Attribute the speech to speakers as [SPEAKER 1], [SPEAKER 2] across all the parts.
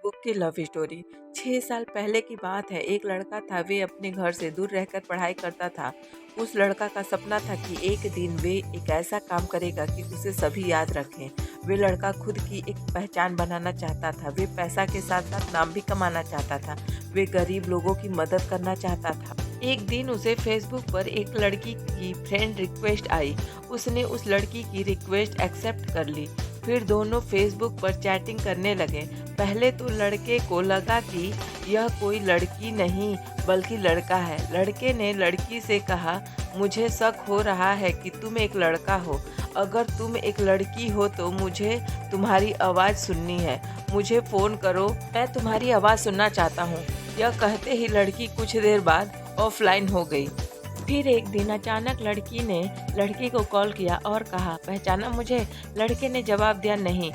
[SPEAKER 1] Book की love story. 6 साल पहले की बात है। एक लड़का था, वे अपने घर से दूर रहकर पढ़ाई करता था। उस लड़का का सपना था कि एक दिन वे एक ऐसा काम करेगा कि उसे सभी याद रखें। वे लड़का खुद की एक पहचान बनाना चाहता था। वे पैसा के साथ साथ नाम भी कमाना चाहता था। वे गरीब लोगों की मदद करना चाहता था। एक दिन उसे फेसबुक पर एक लड़की की फ्रेंड रिक्वेस्ट आई। उसने उस लड़की की रिक्वेस्ट एक्सेप्ट कर ली। फिर दोनों फेसबुक पर चैटिंग करने लगे। पहले तो लड़के को लगा कि यह कोई लड़की नहीं बल्कि लड़का है। लड़के ने लड़की से कहा, मुझे शक हो रहा है कि तुम एक लड़का हो। अगर तुम एक लड़की हो तो मुझे तुम्हारी आवाज़ सुननी है। मुझे फ़ोन करो, मैं तुम्हारी आवाज़ सुनना चाहता हूँ। यह कहते ही लड़की कुछ देर बाद ऑफलाइन हो गई। फिर एक दिन अचानक लड़की ने लड़के को कॉल किया और कहा, पहचाना मुझे? लड़के ने जवाब दिया, नहीं।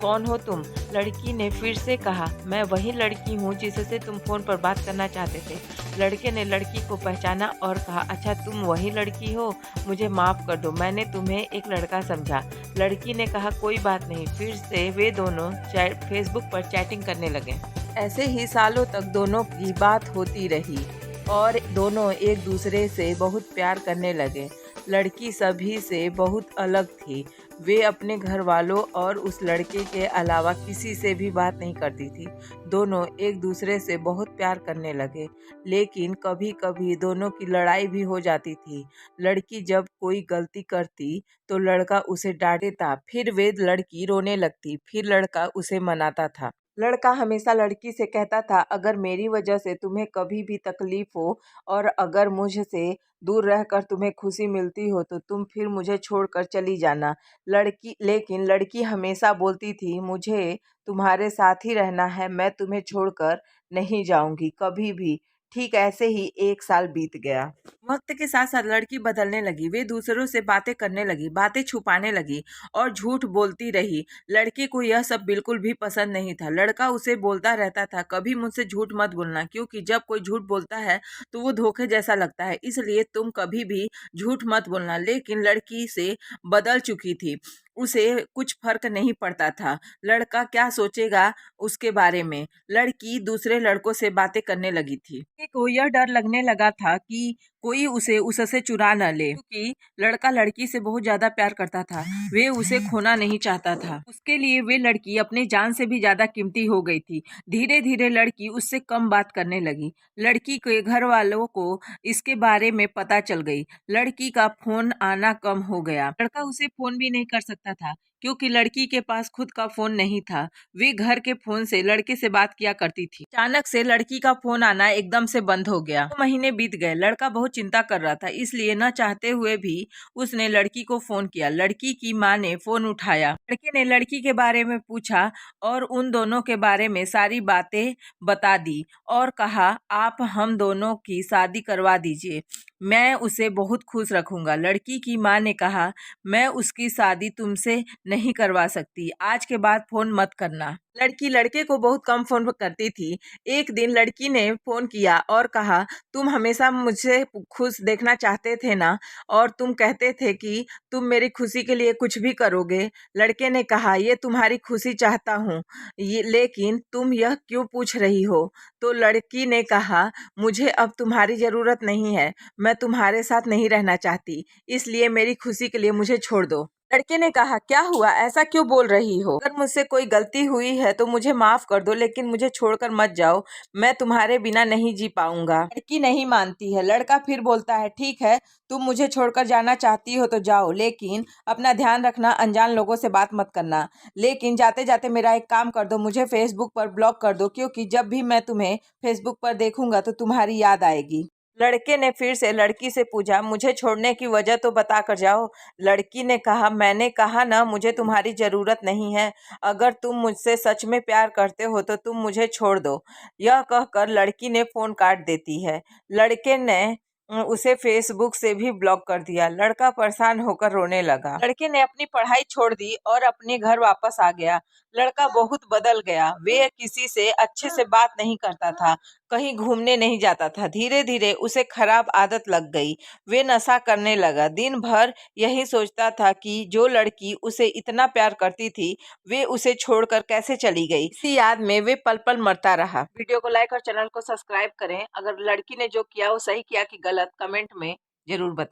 [SPEAKER 1] कौन हो तुम? लड़की ने फिर से कहा, मैं वही लड़की हूँ जिससे तुम फ़ोन पर बात करना चाहते थे। लड़के ने लड़की को पहचाना और कहा, अच्छा तुम वही लड़की हो, मुझे माफ़ कर दो, मैंने तुम्हें एक लड़का समझा। लड़की ने कहा, कोई बात नहीं। फिर से वे दोनों फेसबुक पर चैटिंग करने लगे। ऐसे ही सालों तक दोनों की बात होती रही और दोनों एक दूसरे से बहुत प्यार करने लगे। लड़की सभी से बहुत अलग थी। वे अपने घर वालों और उस लड़के के अलावा किसी से भी बात नहीं करती थी। दोनों एक दूसरे से बहुत प्यार करने लगे, लेकिन कभी-कभी दोनों की लड़ाई भी हो जाती थी। लड़की जब कोई गलती करती तो लड़का उसे डांटता, फिर वे लड़की रोने लगती, फिर लड़का उसे मनाता था। लड़का हमेशा लड़की से कहता था, अगर मेरी वजह से तुम्हें कभी भी तकलीफ हो और अगर मुझसे दूर रहकर तुम्हें खुशी मिलती हो तो तुम फिर मुझे छोड़कर चली जाना। लेकिन लड़की हमेशा बोलती थी, मुझे तुम्हारे साथ ही रहना है, मैं तुम्हें छोड़कर नहीं जाऊंगी कभी भी। ठीक ऐसे ही 1 साल बीत गया। वक्त के साथ साथ लड़की बदलने लगी। वे दूसरों से बातें करने लगी, बातें छुपाने लगी और झूठ बोलती रही। लड़के को यह सब बिल्कुल भी पसंद नहीं था। लड़का उसे बोलता रहता था, कभी मुझसे झूठ मत बोलना, क्योंकि जब कोई झूठ बोलता है तो वो धोखे जैसा लगता है, इसलिए तुम कभी भी झूठ मत बोलना। लेकिन लड़की से बदल चुकी थी, उसे कुछ फर्क नहीं पड़ता था लड़का क्या सोचेगा उसके बारे में। लड़की दूसरे लड़कों से बातें करने लगी थी। लड़के को यह डर लगने लगा था कि कोई उसे उससे चुरा न ले, क्योंकि लड़का लड़की से बहुत ज्यादा प्यार करता था। वे उसे खोना नहीं चाहता था। उसके लिए वे लड़की अपने जान से भी ज्यादा कीमती हो गई थी। धीरे धीरे लड़की उससे कम बात करने लगी। लड़की के घर वालों को इसके बारे में पता चल गई। लड़की का फोन आना कम हो गया। लड़का उसे फोन भी नहीं कर सकता था, क्योंकि लड़की के पास खुद का फोन नहीं था। वे घर के फोन से लड़के से बात किया करती थी। अचानक से लड़की का फोन आना एकदम से बंद हो गया। 2 महीने बीत गए। लड़का बहुत चिंता कर रहा था, इसलिए न चाहते हुए भी उसने लड़की को फोन किया। लड़की की माँ ने फोन उठाया। लड़के ने लड़की के बारे में पूछा और उन दोनों के बारे में सारी बातें बता दी और कहा, आप हम दोनों की शादी करवा दीजिए, मैं उसे बहुत खुश रखूंगा। लड़की की माँ ने कहा, मैं उसकी शादी तुमसे नहीं करवा सकती, आज के बाद फोन मत करना। लड़की लड़के को बहुत कम फोन करती थी। एक दिन लड़की ने फोन किया और कहा, तुम हमेशा मुझे खुश देखना चाहते थे ना, और तुम कहते थे कि तुम मेरी खुशी के लिए कुछ भी करोगे। लड़के ने कहा, ये तुम्हारी खुशी चाहता हूँ, ये लेकिन तुम यह क्यों पूछ रही हो? तो लड़की ने कहा, मुझे अब तुम्हारी जरूरत नहीं है, मैं तुम्हारे साथ नहीं रहना चाहती, इसलिए मेरी खुशी के लिए मुझे छोड़ दो। लड़के ने कहा, क्या हुआ, ऐसा क्यों बोल रही हो? अगर मुझसे कोई गलती हुई है तो मुझे माफ कर दो, लेकिन मुझे छोड़कर मत जाओ, मैं तुम्हारे बिना नहीं जी पाऊंगा। लड़की नहीं मानती है। लड़का फिर बोलता है, ठीक है, तुम मुझे छोड़कर जाना चाहती हो तो जाओ, लेकिन अपना ध्यान रखना, अनजान लोगों से बात मत करना। लेकिन जाते जाते मेरा एक काम कर दो, मुझे फेसबुक पर ब्लॉक कर दो, क्योंकि जब भी मैं तुम्हें फेसबुक पर देखूंगा तो तुम्हारी याद आएगी। लड़के ने फिर से लड़की से पूछा, मुझे छोड़ने की वजह तो बता कर जाओ। लड़की ने कहा, मैंने कहा ना, मुझे तुम्हारी जरूरत नहीं है, अगर तुम मुझसे सच में प्यार करते हो तो तुम मुझे छोड़ दो। यह कहकर लड़की ने फोन काट देती है। लड़के ने उसे फेसबुक से भी ब्लॉक कर दिया। लड़का परेशान होकर रोने लगा। लड़के ने अपनी पढ़ाई छोड़ दी और अपने घर वापस आ गया। लड़का बहुत बदल गया। वे किसी से अच्छे से बात नहीं करता था, कहीं घूमने नहीं जाता था। धीरे धीरे उसे खराब आदत लग गई। वे नशा करने लगा। दिन भर यही सोचता था कि जो लड़की उसे इतना प्यार करती थी, वे उसे छोड़कर कैसे चली गई। इसी याद में वे पल पल मरता रहा। वीडियो को लाइक और चैनल को सब्सक्राइब करें। अगर लड़की ने जो किया वो सही किया कि गलत, कमेंट में जरूर बताएं।